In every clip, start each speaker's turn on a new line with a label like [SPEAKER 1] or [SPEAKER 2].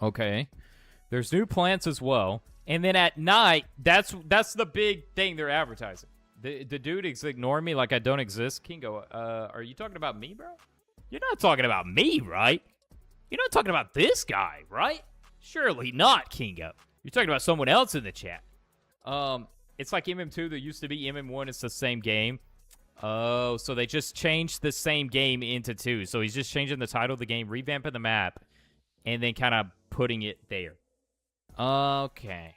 [SPEAKER 1] Okay. There's new plants as well. And then at night, that's the big thing they're advertising. The dude is ignoring me like I don't exist. Kingo, are you talking about me, bro? You're not talking about me, right? You're not talking about this guy, right? Surely not, Kingo. You're talking about someone else in the chat. It's like MM2. There used to be MM1. It's the same game. Oh, so they just changed the same game into 2. So he's just changing the title of the game, revamping the map, and then kind of putting it there. Okay.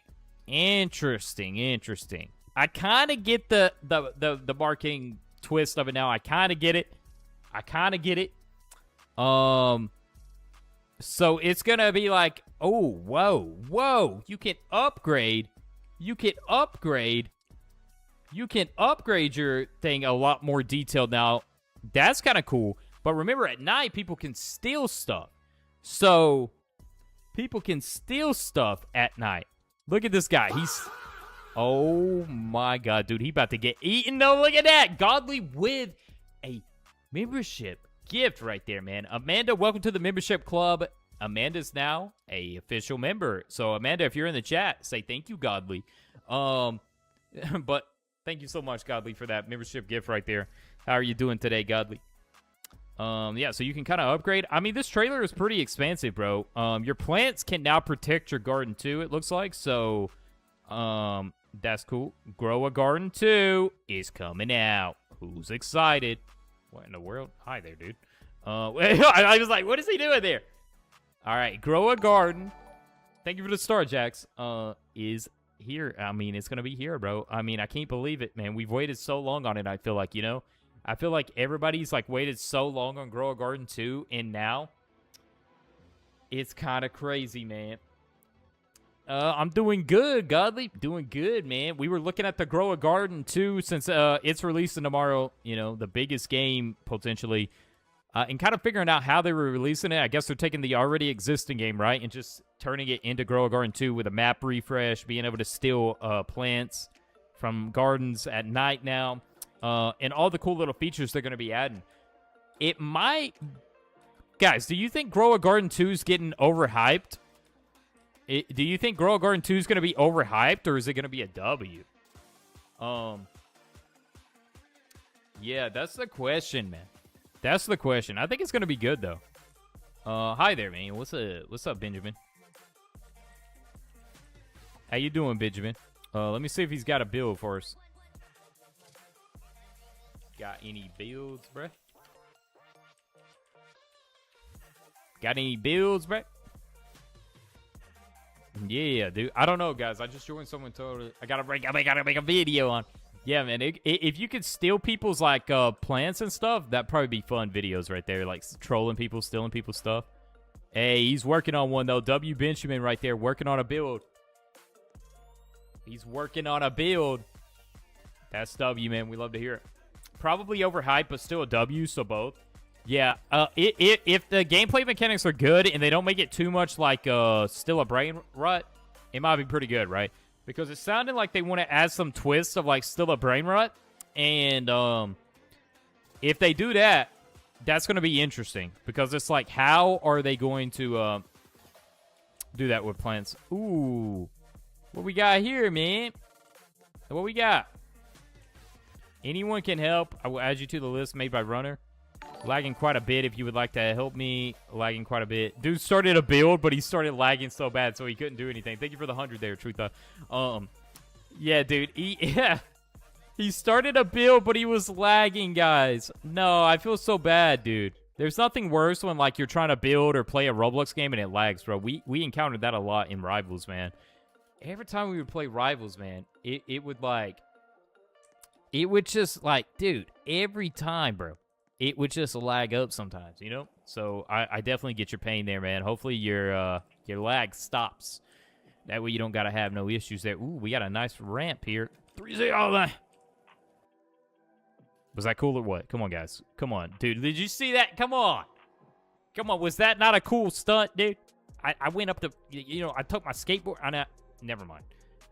[SPEAKER 1] Interesting. I kind of get the marketing twist of it now. I kind of get it. So it's going to be like, oh, whoa. You can upgrade your thing a lot more detailed now. That's kind of cool. But remember, at night, people can steal stuff. So, people can steal stuff at night. Look at this guy. Oh, my God, dude. He about to get eaten. No, look at that. Godly with a membership gift right there, man. Amanda, welcome to the membership club. Amanda's now a official member. So, Amanda, if you're in the chat, say thank you, Godly. But thank you so much, Godly, for that membership gift right there. How are you doing today, Godly? Yeah, so you can kind of upgrade. I mean, this trailer is pretty expansive, bro. Your plants can now protect your garden, too, it looks like. So, that's cool. Grow a Garden 2 is coming out. Who's excited? What in the world? Hi there, dude. I was like, what is he doing there? All right, Grow a Garden. Thank you for the star, Jax. Is here. I mean, it's going to be here, bro. I mean, I can't believe it, man. We've waited so long on it, I feel like, you know? I feel like everybody's, like, waited so long on Grow a Garden 2, and now it's kind of crazy, man. I'm doing good, Godly. Doing good, man. We were looking at the Grow a Garden 2 since it's releasing tomorrow, you know, the biggest game, potentially, and kind of figuring out how they were releasing it. I guess they're taking the already existing game, right, and just turning it into Grow a Garden 2 with a map refresh, being able to steal plants from gardens at night now, and all the cool little features they're going to be adding. It might... Guys, do you think Grow a Garden 2 is getting overhyped? Do you think Grow a Garden 2 is going to be overhyped, or is it going to be a W? Yeah, that's the question, man. That's the question. I think it's going to be good, though. Hi there, man. What's up, Benjamin? How you doing, Benjamin? Let me see if he's got a build for us. Got any builds, bruh? Got any builds, bruh? Yeah, dude. I don't know, guys. I just joined someone told I gotta make a video on. Yeah, man. If you could steal people's like plants and stuff, that'd probably be fun videos right there, like trolling people, stealing people's stuff. Hey, he's working on one though. W Benjamin right there, working on a build. He's working on a build. That's W, man. We love to hear it. Probably overhyped, but still a W, so both. Yeah, if the gameplay mechanics are good and they don't make it too much like still a brain rut, it might be pretty good, right? Because it sounded like they want to add some twists of like still a brain rut, and if they do that, that's going to be interesting because it's like, how are they going to do that with plants? Ooh, what we got here, man? What we got? Anyone can help. I will add you to the list made by Runner. Lagging quite a bit if you would like to help me. Lagging quite a bit. Dude started a build, but he started lagging so bad, so he couldn't do anything. Thank you for the 100 there, Trutha. Yeah, dude. He started a build, but he was lagging, guys. No, I feel so bad, dude. There's nothing worse when, like, you're trying to build or play a Roblox game and it lags, bro. We encountered that a lot in Rivals, man. Every time we would play Rivals, man, it would, like... It would just, like, dude, every time, bro. It would just lag up sometimes, you know? So I definitely get your pain there, man. Hopefully your lag stops. That way you don't got to have no issues there. Ooh, we got a nice ramp here. 3-0. Was that cool or what? Come on, guys. Come on. Dude, did you see that? Come on. Come on. Was that not a cool stunt, dude? I went up the, you know, I took my skateboard. Never mind.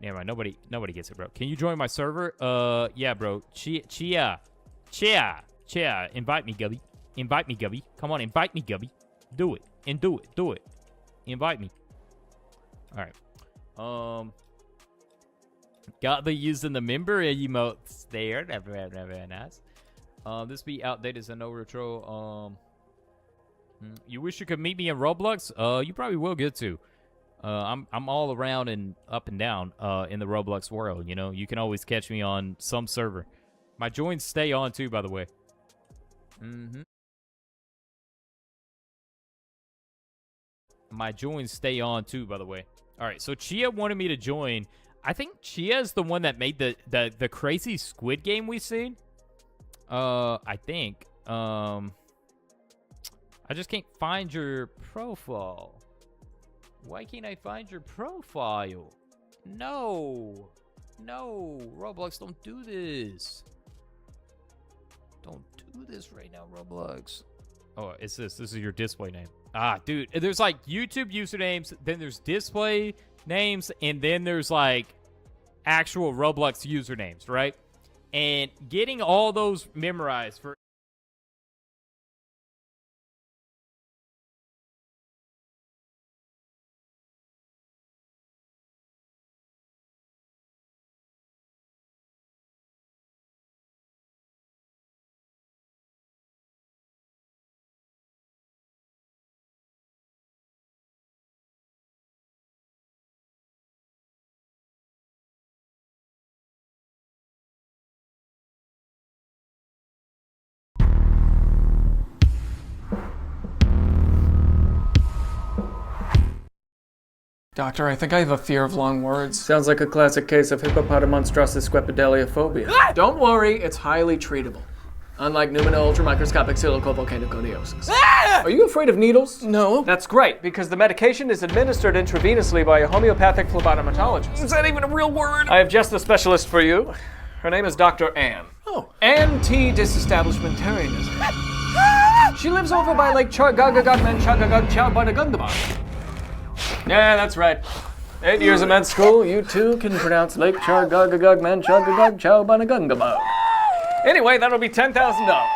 [SPEAKER 1] Never mind. Nobody gets it, bro. Can you join my server? Yeah, bro. Chia. Invite me, Gubby. Invite me, Gubby. Come on, invite me, Gubby. Do it. And do it. Do it. Invite me. All right. Got the using the member emotes there. Very nice. This be outdated, so no retro. You wish you could meet me in Roblox? You probably will get to. I'm all around and up and down in the Roblox world. You know, you can always catch me on some server. My joins stay on too, by the way. My joins stay on too, by the way. All right, so Chia wanted me to join. I think Chia is the one that made the crazy Squid Game we've seen. I think. I just can't find your profile. Why can't I find your profile? No, Roblox, don't do this. Don't do this right now, Roblox. Oh, it's this. This is your display name. Ah, dude, there's like YouTube usernames, then there's display names, and then there's like actual Roblox usernames, right? And getting all those memorized for
[SPEAKER 2] Doctor, I think I have a fear of long words. Sounds like a classic case of hippopotamonstrossus squepidaliophobia. Don't worry, it's highly treatable. Unlike pneumono ultramicroscopic pseudocolpocandiconiosis. Are you afraid of needles? No. That's great, because the medication is administered intravenously by a homeopathic phlebotomatologist. Is that even a real word? I have just the specialist for you. Her name is Dr. Anne. Oh. Anti-disestablishmentarianism. She lives over by Lake Chargagagagmanchagagagchaubadagundabad. Yeah, that's right. 8 years of med school, you too can pronounce Lake Chargagagagmanchagagagchaubadagundabad. Anyway, that'll be $10,000.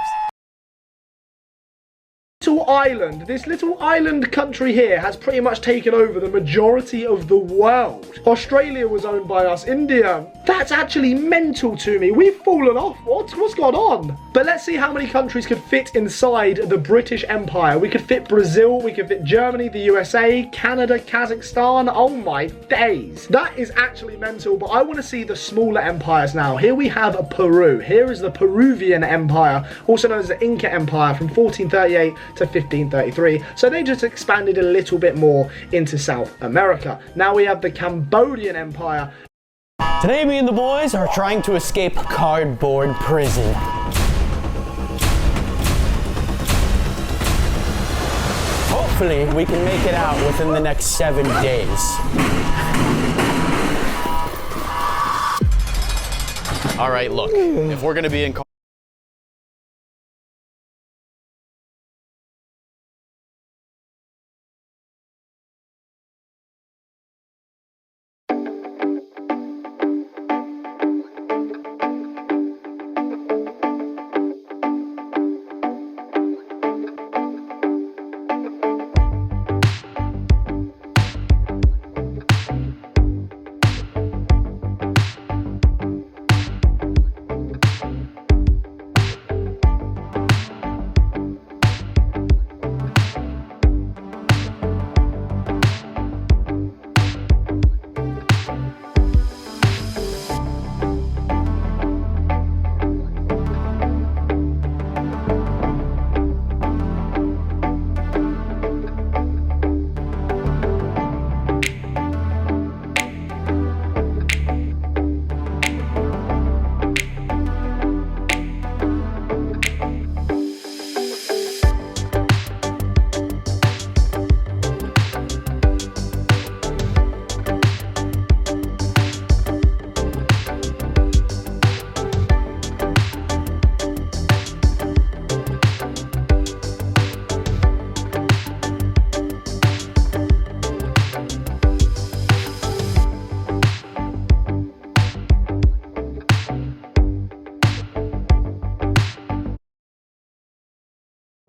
[SPEAKER 3] This little island country here has pretty much taken over the majority of the world. Australia was owned by us, India. That's actually mental to me. We've fallen off. What's gone on? But let's see how many countries could fit inside the British Empire. We could fit Brazil, we could fit Germany, the USA, Canada, Kazakhstan. Oh my days. That is actually mental, but I want to see the smaller empires now. Here we have Peru. Here is the Peruvian Empire, also known as the Inca Empire from 1438 to 1533. So they just expanded a little bit more into South America. Now we have the Cambodian Empire.
[SPEAKER 4] Today me and the boys are trying to escape cardboard prison. Hopefully we can make it out within the next 7 days. All right, look, if we're gonna be in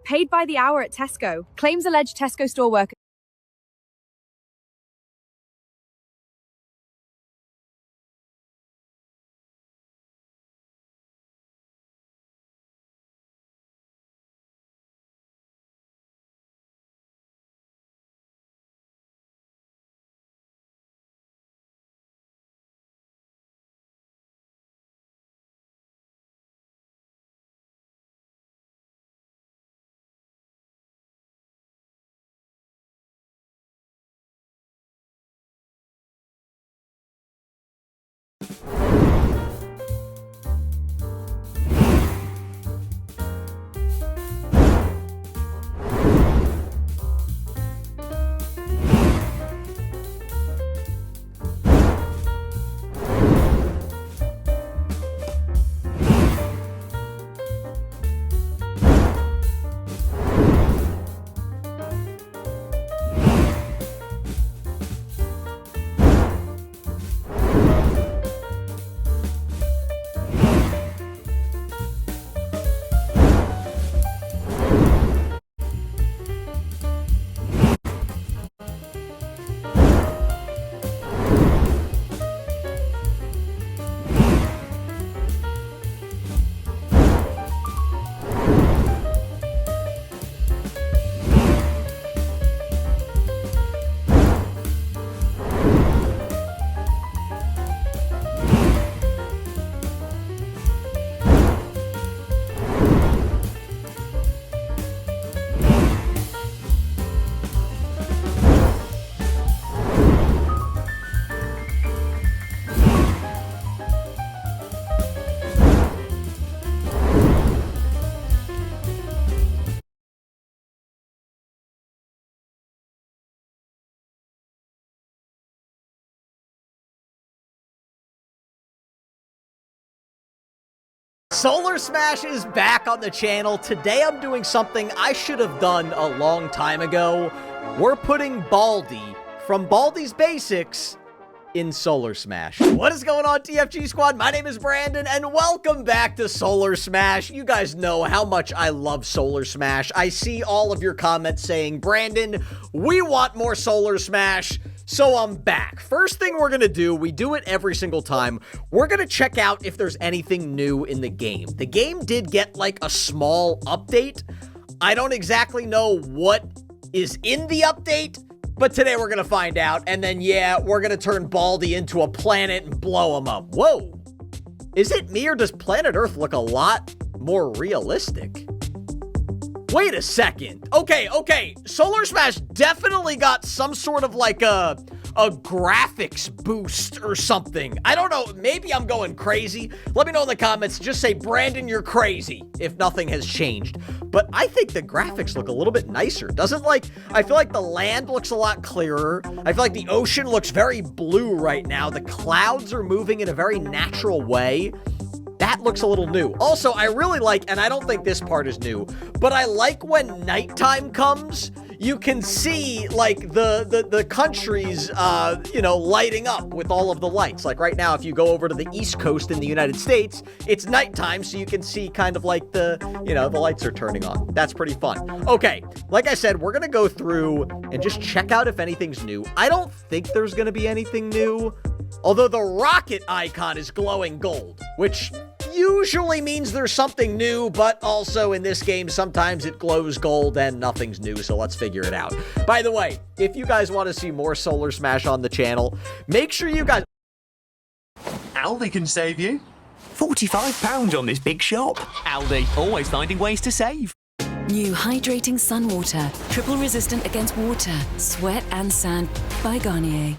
[SPEAKER 5] Paid by the hour at Tesco. Claims allege Tesco store workers
[SPEAKER 6] Solar Smash is back on the channel. Today I'm doing something I should have done a long time ago. We're putting Baldi from Baldi's Basics in Solar Smash. What is going on, TFG Squad? My name is Brandon, and welcome back to Solar Smash. You guys know how much I love Solar Smash. I see all of your comments saying, Brandon, we want more Solar Smash. So I'm back. First thing we're gonna do, we do it every single time, we're gonna check out if there's anything new in the game. The game did get like a small update. I don't exactly know what is in the update, but today we're gonna find out, and then yeah, we're gonna turn Baldi into a planet and blow him up. Whoa! Is it me, or does planet Earth look a lot more realistic? Wait a second. Okay. Solar Smash definitely got some sort of like a graphics boost or something. I don't know. Maybe I'm going crazy. Let me know in the comments. Just say, Brandon, you're crazy if nothing has changed. But I think the graphics look a little bit nicer. I feel like the land looks a lot clearer. I feel like the ocean looks very blue right now. The clouds are moving in a very natural way. That looks a little new. Also, I really like, and I don't think this part is new, but I like when nighttime comes, you can see, like, the countries, lighting up with all of the lights. Like, right now, if you go over to the East Coast in the United States, it's nighttime, so you can see kind of like the lights are turning on. That's pretty fun. Okay, like I said, we're gonna go through and just check out if anything's new. I don't think there's gonna be anything new, although the rocket icon is glowing gold, which usually means there's something new, but also in this game, sometimes it glows gold and nothing's new, so let's figure it out. By the way, if you guys want to see more Solar Smash on the channel, make sure you guys...
[SPEAKER 7] Aldi can save you. £45 on this big shop. Aldi, always finding ways to save.
[SPEAKER 8] New hydrating sun water, triple resistant against water, sweat and sand by Garnier.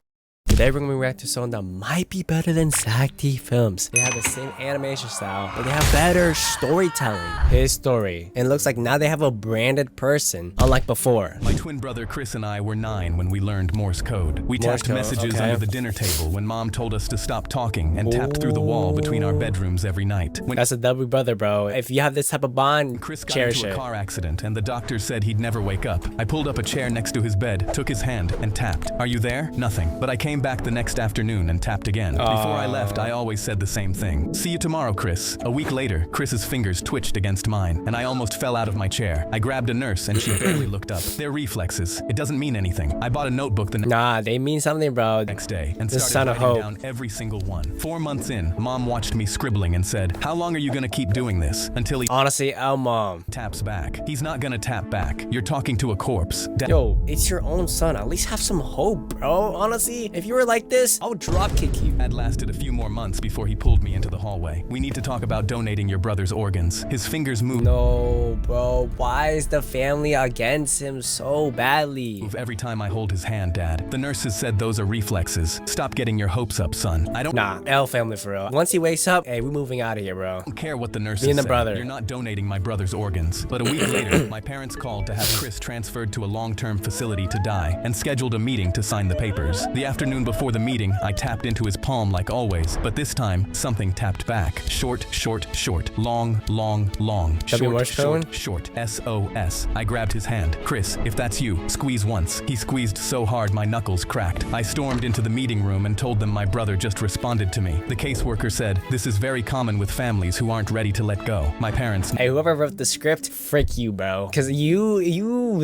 [SPEAKER 9] Today we're going to react to something that might be better than Zacti Films. They have the same animation style, but they have better storytelling. His story. And it looks like now they have a branded person, unlike before.
[SPEAKER 10] My twin brother Chris and I were 9 when we learned Morse code. We tapped messages under the dinner table when Mom told us to stop talking and tapped through the wall between our bedrooms every night.
[SPEAKER 9] That's a double brother, bro. If you have this type of bond,
[SPEAKER 10] Chris got
[SPEAKER 9] cherish
[SPEAKER 10] into
[SPEAKER 9] it.
[SPEAKER 10] a car accident and the doctor said he'd never wake up. I pulled up a chair next to his bed, took his hand, and tapped. Are you there? Nothing. But I came back the next afternoon and tapped again. Before I left, I always said the same thing. See you tomorrow, Chris. A week later, Chris's fingers twitched against mine, and I almost fell out of my chair. I grabbed a nurse, and she barely looked up. They're reflexes. It doesn't mean anything. I bought a notebook the
[SPEAKER 9] Nah, they mean something, bro.
[SPEAKER 10] next day and
[SPEAKER 9] The son
[SPEAKER 10] started
[SPEAKER 9] of
[SPEAKER 10] writing
[SPEAKER 9] hope.
[SPEAKER 10] down every single one. 4 months in, Mom watched me scribbling and said, how long are you gonna keep doing this? Until he
[SPEAKER 9] Honestly, Mom.
[SPEAKER 10] taps back. He's not gonna tap back. You're talking to a corpse.
[SPEAKER 9] Yo, it's your own son. At least have some hope, bro. Honestly, if you were like this, I'll drop kick you.
[SPEAKER 10] That lasted a few more months before he pulled me into the hallway. We need to talk about donating your brother's organs. His fingers move.
[SPEAKER 9] No, bro. Why is the family against him so badly?
[SPEAKER 10] Every time I hold his hand, Dad. The nurses said those are reflexes. Stop getting your hopes up, son. I don't
[SPEAKER 9] Nah, L family for real. Once he wakes up, hey, we moving out of here, bro.
[SPEAKER 10] care what the nurses
[SPEAKER 9] Me and the
[SPEAKER 10] say.
[SPEAKER 9] brother.
[SPEAKER 10] You're not donating my brother's organs. But a week later, my parents called to have Chris transferred to a long-term facility to die and scheduled a meeting to sign the papers. The afternoon before the meeting, I tapped into his palm like always, but this time, something tapped back. Short, short, short. Long, long, long.
[SPEAKER 9] W Morse
[SPEAKER 10] Short,
[SPEAKER 9] code?
[SPEAKER 10] short, short. SOS. I grabbed his hand. Chris, if that's you, squeeze once. He squeezed so hard my knuckles cracked. I stormed into the meeting room and told them my brother just responded to me. The caseworker said, this is very common with families who aren't ready to let go. My parents...
[SPEAKER 9] Hey, whoever wrote the script, frick you, bro. Cause you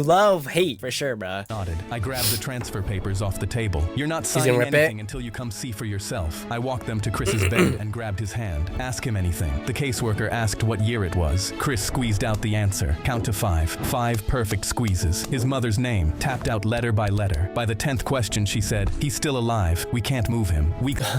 [SPEAKER 9] love hate for sure, bro.
[SPEAKER 10] nodded. I grabbed the transfer papers off the table. You're not
[SPEAKER 9] gonna
[SPEAKER 10] signing
[SPEAKER 9] rip it?
[SPEAKER 10] anything until you come see for yourself. I walked them to Chris's bed and grabbed his hand. Ask him anything. The caseworker asked what year it was. Chris squeezed out the answer. Count to 5. 5 perfect squeezes. His mother's name, tapped out letter by letter. By the 10th question, she said, he's still alive. We can't move him.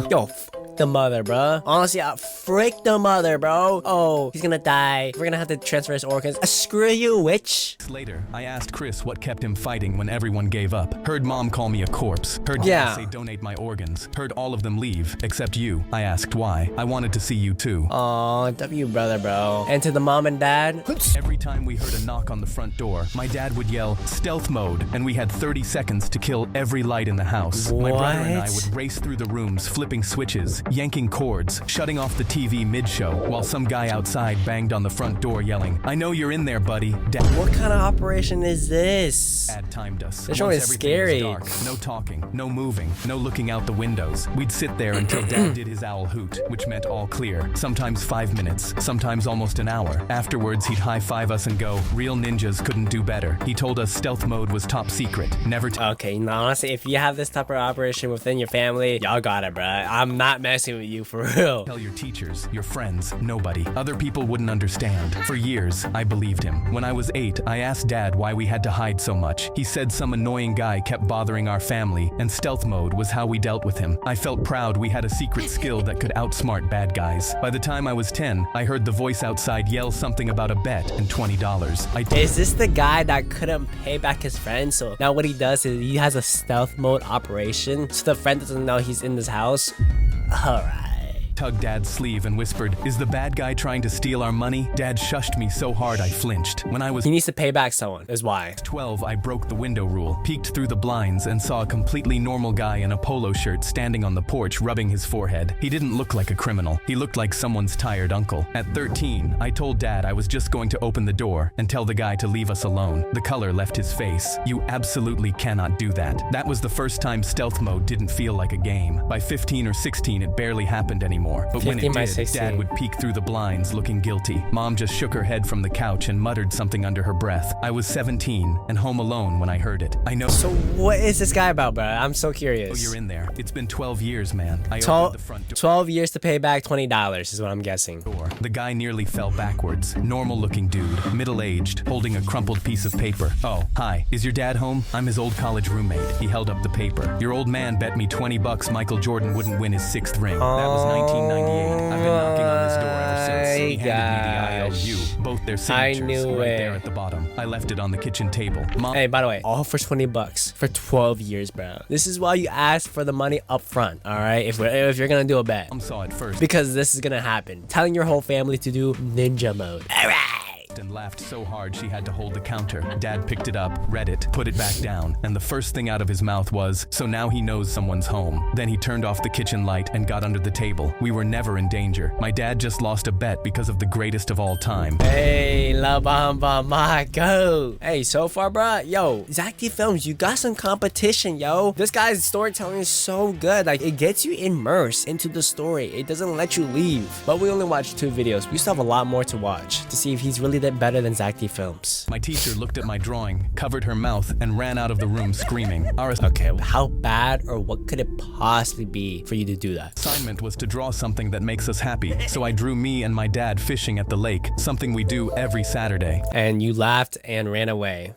[SPEAKER 9] Yo, the mother, bro. Honestly, frick the mother, bro. Oh, he's gonna die. We're gonna have to transfer his organs. Screw you, witch.
[SPEAKER 10] Later, I asked Chris what kept him fighting when everyone gave up. Heard Mom call me a corpse. Heard Dad say donate my organs. Heard all of them leave, except you. I asked why. I wanted to see you too.
[SPEAKER 9] Aw, W brother, bro. And to the mom and dad.
[SPEAKER 10] Every time we heard a knock on the front door, my dad would yell, stealth mode, and we had 30 seconds to kill every light in the house. My brother and I would race through the rooms, flipping switches. yanking cords, shutting off the TV mid-show, while some guy outside banged on the front door yelling, "I know you're in there, buddy."
[SPEAKER 9] What kind of operation is this?
[SPEAKER 10] Dad timed us.
[SPEAKER 9] This show
[SPEAKER 10] Once
[SPEAKER 9] is
[SPEAKER 10] everything
[SPEAKER 9] scary.
[SPEAKER 10] was dark, no talking, no moving, no looking out the windows. We'd sit there until Dad did his owl hoot, which meant all clear. Sometimes 5 minutes, sometimes almost an hour. Afterwards, he'd high-five us and go, "Real ninjas couldn't do better." He told us stealth mode was top secret. Never
[SPEAKER 9] Okay, no, honestly, if you have this type of operation within your family, y'all got it, bruh. I'm not messing with you for real.
[SPEAKER 10] tell your teachers, your friends, nobody. Other people wouldn't understand. For years, I believed him. When I was 8, I asked Dad why we had to hide so much. He said some annoying guy kept bothering our family, and stealth mode was how we dealt with him. I felt proud we had a secret skill that could outsmart bad guys. By the time I was 10, I heard the voice outside yell something about a bet and $20.
[SPEAKER 9] Is this the guy that couldn't pay back his friend? So now what he does is he has a stealth mode operation, so the friend doesn't know he's in this house. Alright.
[SPEAKER 10] Tugged Dad's sleeve and whispered, "Is the bad guy trying to steal our money?" Dad shushed me so hard I flinched. When I was
[SPEAKER 9] He needs to pay back someone, is why.
[SPEAKER 10] 12, I broke the window rule, peeked through the blinds, and saw a completely normal guy in a polo shirt standing on the porch rubbing his forehead. He didn't look like a criminal. He looked like someone's tired uncle. At 13, I told Dad I was just going to open the door and tell the guy to leave us alone. The color left his face. "You absolutely cannot do that." That was the first time stealth mode didn't feel like a game. By 15 or 16, it barely happened anymore. But when it did,
[SPEAKER 9] 16.
[SPEAKER 10] Dad would peek through the blinds looking guilty. Mom just shook her head from the couch and muttered something under her breath. I was 17 and home alone when I heard it. I know.
[SPEAKER 9] So what is this guy about, bro? I'm so
[SPEAKER 10] Oh,
[SPEAKER 9] curious.
[SPEAKER 10] you're in there. It's been 12 years, man. I opened the front door.
[SPEAKER 9] 12 years to pay back $20 is what I'm guessing.
[SPEAKER 10] The guy nearly fell backwards. Normal-looking dude, middle-aged, holding a crumpled piece of paper. "Oh, hi. Is your dad home? I'm his old college roommate." He held up the paper. "Your old man bet me $20 Michael Jordan wouldn't win his 6th ring. That was 1998. I've been knocking on this door ever since." He handed me the IOU, both their signatures,
[SPEAKER 9] knew
[SPEAKER 10] right
[SPEAKER 9] it.
[SPEAKER 10] there at the bottom. I left it on the kitchen table. Mom.
[SPEAKER 9] Hey, by the way, all for $20 for 12 years, bro. This is why you ask for the money up front, all right? If you're gonna do a bet.
[SPEAKER 10] Mom saw it first.
[SPEAKER 9] Because this is gonna happen. Telling your whole family to do ninja mode. All right.
[SPEAKER 10] And laughed so hard she had to hold the counter. Dad picked it up, read it, put it back down, and the first thing out of his mouth was, "So now he knows someone's home." Then he turned off the kitchen light and got under the table. We were never in danger. My dad just lost a bet because of the greatest of all time.
[SPEAKER 9] Hey, La Bamba, my go. Hey, so far, bro, yo, Zacty Films, you got some competition, yo. This guy's storytelling is so good. Like, it gets you immersed into the story. It doesn't let you leave. But we only watched 2 videos. We still have a lot more to watch to see if he's really that better than Zacty Films.
[SPEAKER 10] My teacher looked at my drawing, covered her mouth, and ran out of the room screaming. Our
[SPEAKER 9] Okay, how bad or what could it possibly be for you to do that?
[SPEAKER 10] assignment was to draw something that makes us happy, so I drew me and my dad fishing at the lake, something we do every Saturday.
[SPEAKER 9] And you laughed and ran away.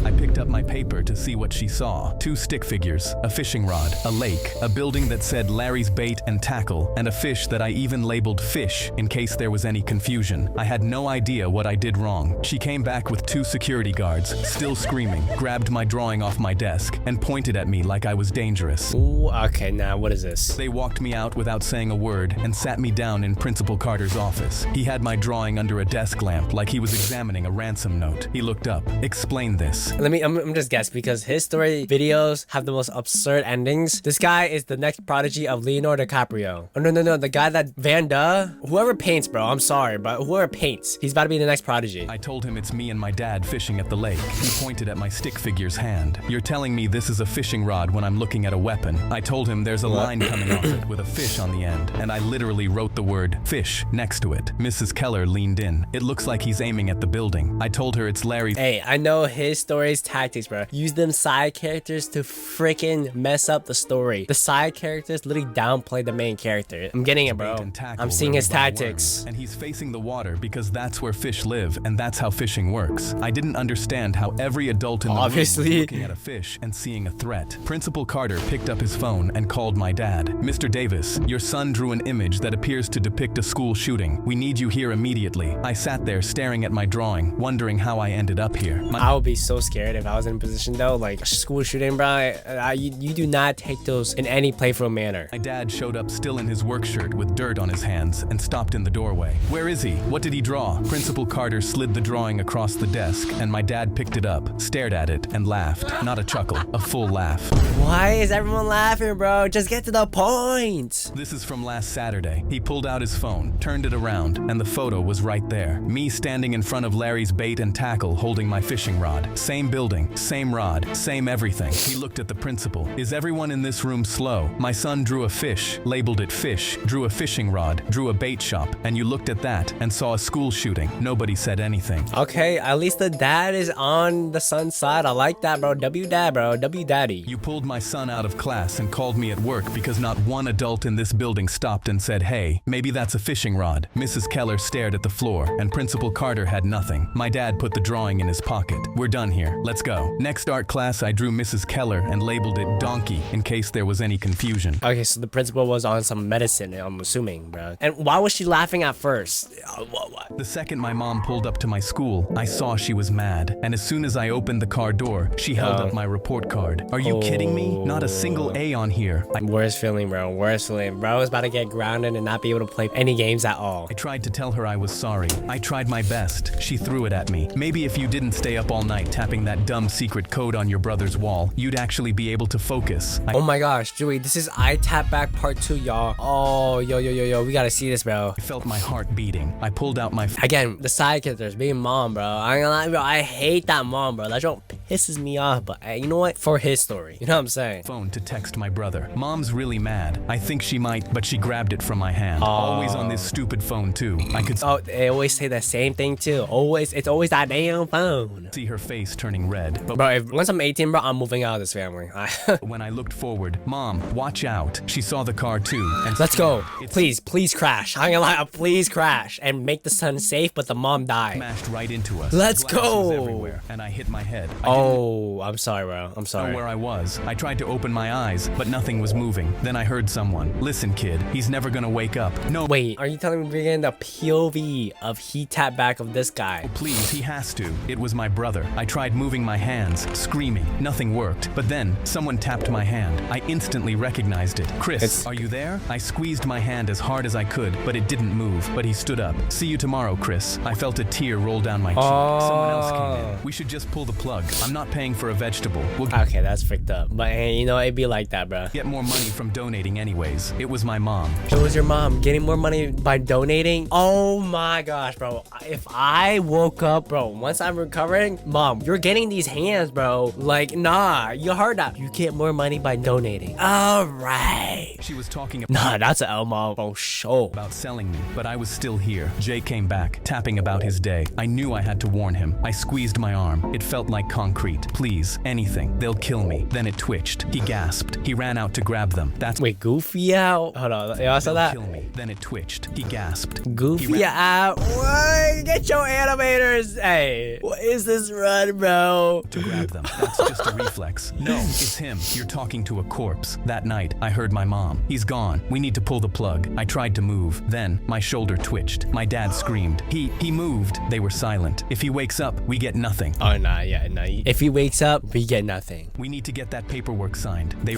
[SPEAKER 10] I picked up my paper to see what she saw. 2 stick figures, a fishing rod, a lake, a building that said Larry's Bait and Tackle, and a fish that I even labeled fish in case there was any confusion. I had no idea what I did wrong. She came back with 2 security guards, still screaming, grabbed my drawing off my desk, and pointed at me like I was dangerous.
[SPEAKER 9] Ooh, okay, now what is this?
[SPEAKER 10] They walked me out without saying a word and sat me down in Principal Carter's office. He had my drawing under a desk lamp like he was examining a ransom note. He looked up. "Explain this."
[SPEAKER 9] I'm just guessing because his story videos have the most absurd endings. This guy is the next prodigy of Leonardo DiCaprio. Oh, no, the guy that Van Duh, whoever paints, bro, I'm sorry, but whoever paints, he's about to be the next prodigy.
[SPEAKER 10] I told him it's me and my dad fishing at the lake. He pointed at my stick figure's hand. "You're telling me this is a fishing rod when I'm looking at a weapon." I told him there's a line coming off it with a fish on the end, and I literally wrote the word fish next to it. Mrs. Keller leaned in. "It looks like he's aiming at the building." I told her it's Larry.
[SPEAKER 9] Hey, I know his story's tactics, bro. Use them side characters to freaking mess up the story. The side characters literally downplay the main character. I'm getting it, bro. I'm seeing his tactics.
[SPEAKER 10] And he's facing the water because that's where fish live, and that's how fishing works. I didn't understand how every adult in the room was looking at a fish and seeing a threat. Principal Carter picked up his phone and called my dad. "Mr. Davis, your son drew an image that appears to depict a school shooting. We need you here immediately." I sat there staring at my drawing, wondering how I ended up here.
[SPEAKER 9] I would be so scared if I was in a position though, like school shooting, bro, you do not take those in any playful manner.
[SPEAKER 10] My dad showed up still in his work shirt with dirt on his hands and stopped in the doorway. Where is he? What did he draw? Principal Carter slid the drawing across the desk, and my dad picked it up, stared at it, and laughed. Not a chuckle, a full laugh.
[SPEAKER 9] Why is everyone laughing, bro? Just get to the point.
[SPEAKER 10] This is from last Saturday. He pulled out his phone, turned it around, and the photo was right there. Me standing in front of Larry's bait and tackle holding my fishing rod. Same building, same rod, same everything. He looked at the principal. Is everyone in this room slow? My son drew a fish, labeled it fish, drew a fishing rod, drew a bait shop, and you looked at that and saw a school shooting. Nobody said anything.
[SPEAKER 9] Okay, at least the dad is on the son's side. I like that, bro. W dad, bro. W daddy.
[SPEAKER 10] You pulled my son out of class and called me at work because not one adult in this building stopped and said, hey, maybe that's a fishing rod. Mrs. Keller stared at the floor, and Principal Carter had nothing. My dad put the drawing in his pocket. We're done here. Let's go. Next art class, I drew Mrs. Keller and labeled it donkey in case there was any confusion.
[SPEAKER 9] Okay, so the principal was on some medicine, I'm assuming, bro. And why was she laughing at first? What?
[SPEAKER 10] The second my mom pulled up to my school, I saw she was mad. And as soon as I opened the car door, she held up my report card. Are you kidding me? Not a single A on here.
[SPEAKER 9] Worst feeling, bro. Worst feeling. Bro was about to get grounded and not be able to play any games at all.
[SPEAKER 10] I tried to tell her I was sorry. I tried my best. She threw it at me. Maybe if you didn't stay up all night tapping that dumb secret code on your brother's wall, you'd actually be able to focus.
[SPEAKER 9] Oh my gosh, Joey, this is I Tap Back Part 2, y'all. Oh, yo, we gotta see this, bro.
[SPEAKER 10] I felt my heart beating. I pulled out my
[SPEAKER 9] again, the side characters being mom, bro. I ain't gonna lie, bro. I hate that mom, bro. That joke pisses me off, but you know what? For his story. You know what I'm saying?
[SPEAKER 10] Phone to text my brother. Mom's really mad. I think she might, but she grabbed it from my hand. Always on this stupid phone too. I could
[SPEAKER 9] they always say the same thing too. It's always that damn phone.
[SPEAKER 10] See her face turning red. But
[SPEAKER 9] bro, once I'm 18, bro, I'm moving out of this family.
[SPEAKER 10] When I looked forward, Mom, watch out. She saw the car too. And
[SPEAKER 9] let's go. Please crash. I'm gonna lie, please crash and make the son safe, but the mom died.
[SPEAKER 10] Smashed right into us.
[SPEAKER 9] Let's go.
[SPEAKER 10] Everywhere, and I hit my head.
[SPEAKER 9] I'm sorry, bro. I'm sorry.
[SPEAKER 10] Know where I was. I tried to open my eyes, but nothing was moving. Then I heard someone. Listen, kid, he's never gonna wake up. No.
[SPEAKER 9] Wait, are you telling me we're getting the POV of he tap back of this guy?
[SPEAKER 10] Oh, please, he has to. It was my brother. I tried moving my hands, screaming. Nothing worked. But then someone tapped my hand. I instantly recognized it. Chris, are you there? I squeezed my hand as hard as I could, but it didn't move. But he stood up. See you tomorrow, Chris. I felt a tear roll down my cheek. Someone else came in. We should just pull the plug. I'm not paying for a vegetable.
[SPEAKER 9] Okay, that's freaked up. But hey, you know, it'd be like that, bro.
[SPEAKER 10] Get more money from donating anyways. It was my mom.
[SPEAKER 9] It was your mom getting more money by donating? Oh my gosh, bro. If I woke up, bro, once I'm recovering, Mom, you're getting these hands, bro. Like, nah, you heard that. You get more money by donating. All right.
[SPEAKER 10] She was talking about...
[SPEAKER 9] Nah, that's an Elmo for sure.
[SPEAKER 10] About selling me, but I was still here. Jay came back, tapping about his day. I knew I had to warn him. I squeezed my arm. It felt like concrete. Please, anything. They'll kill me. Then it twitched. He gasped. He ran out to grab them. That's...
[SPEAKER 9] Wait, Goofy out? Hold on. Y'all saw that?
[SPEAKER 10] Kill me. Then it twitched. He gasped.
[SPEAKER 9] Goofy out? What? Get your animators. Hey, what is this run, bro?
[SPEAKER 10] To grab them. That's just a reflex. No, it's him. You're talking to a corpse. That night, I heard my mom. He's gone. We need to pull the plug. I tried to move. Then, my shoulder twitched. My dad screamed. He moved. They were silent. If he wakes up, we get nothing.
[SPEAKER 9] Oh, nah, yeah, nah. If he wakes up, we get nothing.
[SPEAKER 10] We need to get that paperwork signed. They...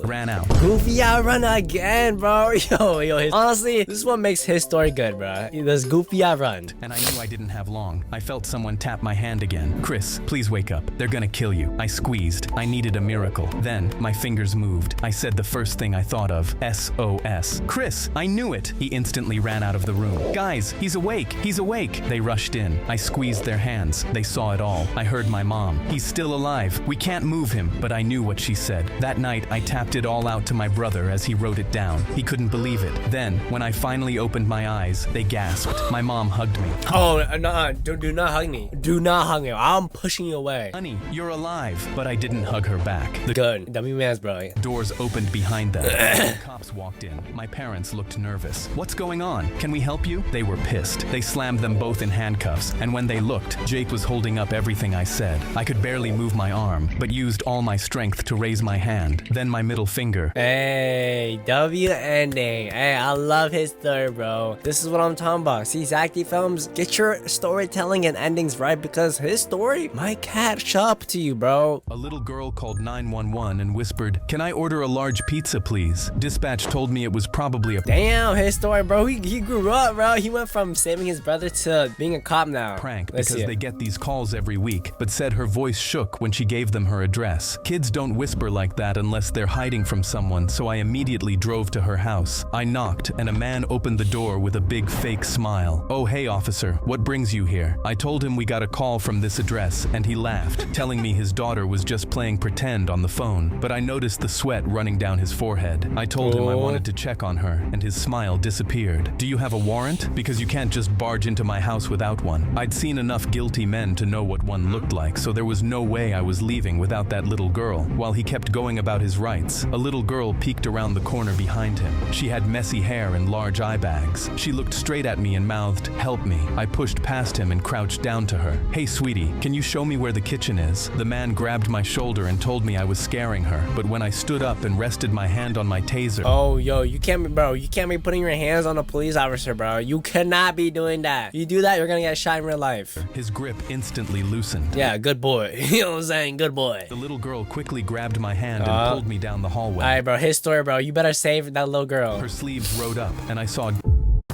[SPEAKER 10] ran out.
[SPEAKER 9] Goofy out run again, bro. Yo, honestly, this is what makes his story good, bro. This Goofy out run.
[SPEAKER 10] And I knew I didn't have long. I felt someone tap my hand again. Chris, please wake up. They're gonna kill you. I squeezed. I needed a miracle. Then my fingers moved. I said the first thing I thought of. SOS. Chris, I knew it. He instantly ran out of the room. Guys, he's awake. He's awake. They rushed in. I squeezed their hands. They saw it all. I heard my mom. He's still alive. We can't move him. But I knew what she said. That night, I tapped it all out to my brother as he wrote it down. He couldn't believe it. Then, when I finally opened my eyes, they gasped. My mom hugged me.
[SPEAKER 9] Oh, no, do not hug me. Do not hug me. I'm pushing you away.
[SPEAKER 10] Honey, you're alive. But I didn't hug her back.
[SPEAKER 9] Good. Dummy man's bro.
[SPEAKER 10] Doors opened behind them. The cops walked in. My parents looked nervous. What's going on? Can we help you? They were pissed. They slammed them both in handcuffs. And when they looked, Jake was holding up everything I said. I could barely move my arm, but used all my strength to raise my hand. Then my middle finger.
[SPEAKER 9] Hey, W ending. Hey, I love his story, bro. This is what I'm talking about. See, Zach D Films, get your storytelling and endings right because his story might catch up to you, bro.
[SPEAKER 10] A little girl called 911 and whispered, "Can I order a large pizza, please?" Dispatch told me it was probably a
[SPEAKER 9] Damn, his story, bro. He grew up, bro. He went from saving his brother to being a cop now.
[SPEAKER 10] prank
[SPEAKER 9] Let's
[SPEAKER 10] because
[SPEAKER 9] see
[SPEAKER 10] they
[SPEAKER 9] it.
[SPEAKER 10] get these calls every week, but said her voice shook when she gave them her address. Kids don't whisper like that unless they're hiding from someone, so I immediately drove to her house. I knocked, and a man opened the door with a big fake smile. "Oh, hey, officer, what brings you here?" I told him we got a call from this address, and he laughed, telling me his daughter was just playing pretend on the phone, but I noticed the sweat running down his forehead. I told him I wanted to check on her, and his smile disappeared. "Do you have a warrant? Because you can't just barge into my house without one." I'd seen enough guilty men to know what one looked like, so there was no way I was leaving without that little girl. While he kept going about his rights, a little girl peeked around the corner behind him. She had messy hair and large eye bags. She looked straight at me and mouthed, "Help me." I pushed past him and crouched down to her. "Hey, sweetie, can you show me where the kitchen is?" The man grabbed my shoulder and told me I was scaring her, but when I stood up and rested my hand on my taser...
[SPEAKER 9] Oh, yo, you can't be putting your hands on a police officer, bro. You cannot be doing that. You do that, you're gonna get shot in real life.
[SPEAKER 10] His grip instantly loosened.
[SPEAKER 9] Yeah, good boy. You know what I'm saying? Good boy.
[SPEAKER 10] The little girl quickly grabbed my hand and pulled me down the hallway.
[SPEAKER 9] Alright, bro, his story, bro. You better save that little girl.
[SPEAKER 10] Her sleeves rode up, and I saw...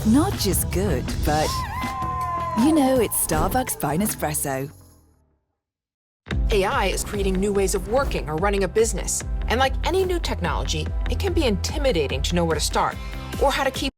[SPEAKER 11] Not just good, but you know, it's Starbucks fine espresso.
[SPEAKER 12] AI is creating new ways of working or running a business. And like any new technology, it can be intimidating to know where to start or how to keep.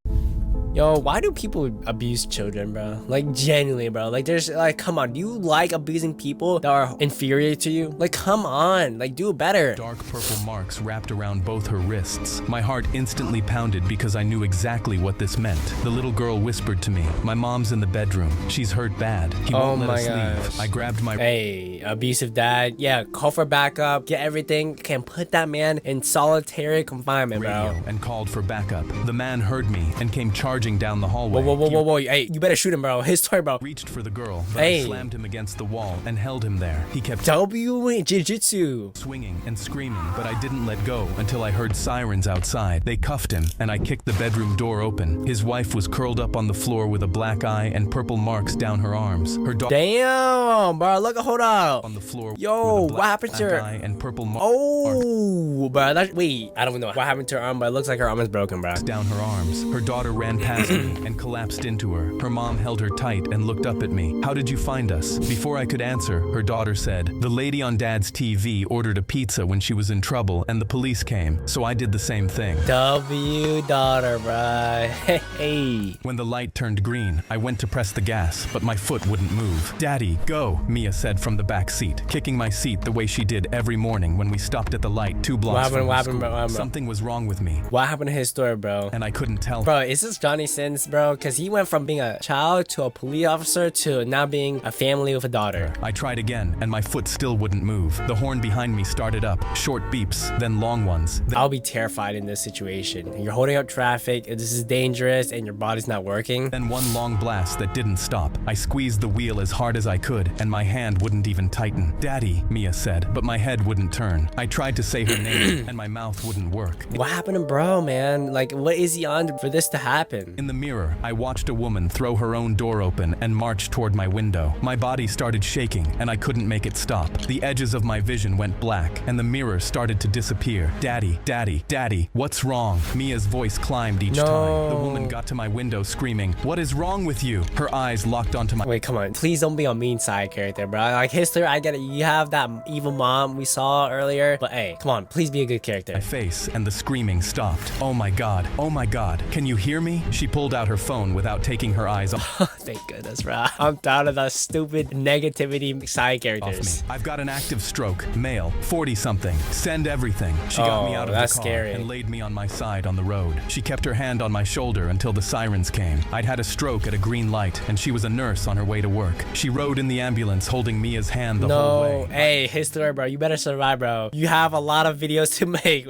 [SPEAKER 9] Yo, why do people abuse children, bro? Like, genuinely, bro. Like, there's, like, come on. Do you like abusing people that are inferior to you? Like, come on. Like, do better.
[SPEAKER 10] Dark purple marks wrapped around both her wrists. My heart instantly pounded because I knew exactly what this meant. The little girl whispered to me, "My mom's in the bedroom. She's hurt bad. He won't let us leave." I grabbed my...
[SPEAKER 9] Hey, abusive dad. Yeah, call for backup. Get everything. Can put that man in solitary confinement, bro.
[SPEAKER 10] And called for backup. The man heard me and came charging down the hallway.
[SPEAKER 9] Whoa. Hey, you better shoot him, bro. His story, bro.
[SPEAKER 10] Reached for the girl, but I slammed him against the wall and held him there. He kept
[SPEAKER 9] jiu-jitsu
[SPEAKER 10] swinging and screaming, but I didn't let go until I heard sirens outside. They cuffed him, and I kicked the bedroom door open. His wife was curled up on the floor with a black eye and purple marks down her arms. Her dog...
[SPEAKER 9] Damn, bro. Look, hold up.
[SPEAKER 10] On the floor.
[SPEAKER 9] Yo, what happened to her?
[SPEAKER 10] Eye and purple
[SPEAKER 9] oh, bro. Wait, I don't know what happened to her arm, but it looks like her arm is broken, bro.
[SPEAKER 10] Down her arms. Her daughter ran past me and collapsed into her. Her mom held her tight and looked up at me. "How did you find us?" Before I could answer, her daughter said, "The lady on Dad's TV ordered a pizza when she was in trouble and the police came, so I did the same thing."
[SPEAKER 9] W daughter, bro. Hey.
[SPEAKER 10] When the light turned green, I went to press the gas, but my foot wouldn't move. "Daddy, go," Mia said from the back seat, kicking my seat the way she did every morning when we stopped at the light 2 blocks from the school.
[SPEAKER 9] Bro?
[SPEAKER 10] Something was wrong with me.
[SPEAKER 9] What happened to his story, bro?
[SPEAKER 10] And I couldn't tell.
[SPEAKER 9] Bro, is this Johnny Sins, bro? Because he went from being a child to a police officer to now being a family with a daughter.
[SPEAKER 10] I tried again, and my foot still wouldn't move. The horn behind me started up, short beeps, then long ones.
[SPEAKER 9] I'll be terrified in this situation. You're holding up traffic, this is dangerous, and your body's not working.
[SPEAKER 10] Then one long blast that didn't stop. I squeezed the wheel as hard as I could, and my hand wouldn't even tighten. "Daddy," Mia said, but my head wouldn't turn. I tried to say her name, and my mouth wouldn't work.
[SPEAKER 9] What happened to bro, man? Like, what is he on for this to happen?
[SPEAKER 10] In the mirror, I watched a woman throw her own door open and march toward my window. My body started shaking, and I couldn't make it stop. The edges of my vision went black, and the mirror started to disappear. "Daddy, Daddy, Daddy, what's wrong?" Mia's voice climbed each time. The woman got to my window screaming, "What is wrong with you?" Her eyes locked onto my...
[SPEAKER 9] Wait, come on. Please don't be a mean side character, bro. Like, history, I get it. You have that evil mom we saw earlier, but hey, come on. Please be a good character.
[SPEAKER 10] My face, and the screaming stopped. "Oh my God. Oh my God. Can you hear me?" She pulled out her phone without taking her eyes off.
[SPEAKER 9] Thank goodness, bro. I'm tired of that stupid negativity side characters.
[SPEAKER 10] "I've got an active stroke. Male, 40-something. Send everything." She got me out of the car
[SPEAKER 9] scary.
[SPEAKER 10] and laid me on my side on the road. She kept her hand on my shoulder until the sirens came. I'd had a stroke at a green light, and she was a nurse on her way to work. She rode in the ambulance holding Mia's hand the whole way.
[SPEAKER 9] Hey, his story, bro. You better survive, bro. You have a lot of videos to make.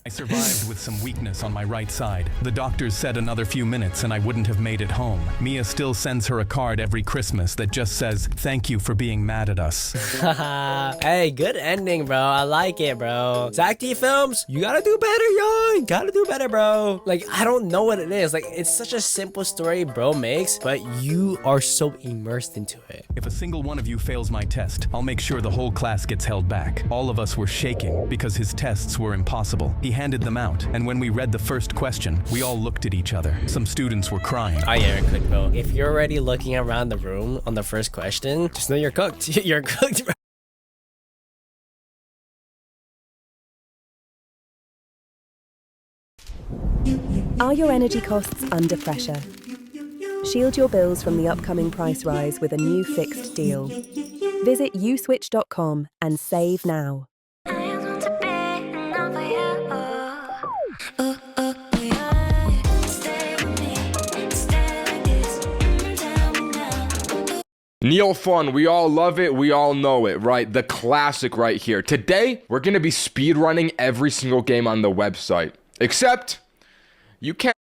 [SPEAKER 10] I survived with some weakness on my right side. The doctors said another few minutes and I wouldn't have made it home. Mia still sends her a card every Christmas that just says, "Thank you for being mad at us."
[SPEAKER 9] Hey, good ending, bro. I like it, bro. Zach T Films, you gotta do better, yo. You gotta do better, bro. Like, I don't know what it is. Like, it's such a simple story bro makes, but you are so immersed into it.
[SPEAKER 10] If a single one of you fails my test, I'll make sure the whole class gets held back. All of us were shaking because his tests were impossible. He handed them out, and when we read the first question, we all looked at each other. Some students were crying.
[SPEAKER 9] Oh yeah, you're cooked, bro. If you're already looking around the room on the first question, just know you're cooked. You're cooked, bro.
[SPEAKER 5] Are your energy costs under pressure? Shield your bills from the upcoming price rise with a new fixed deal. Visit uswitch.com and save now.
[SPEAKER 13] Neil Fun, we all love it, we all know it, right? The classic right here. Today, we're gonna be speedrunning every single game on the website. Except, you can't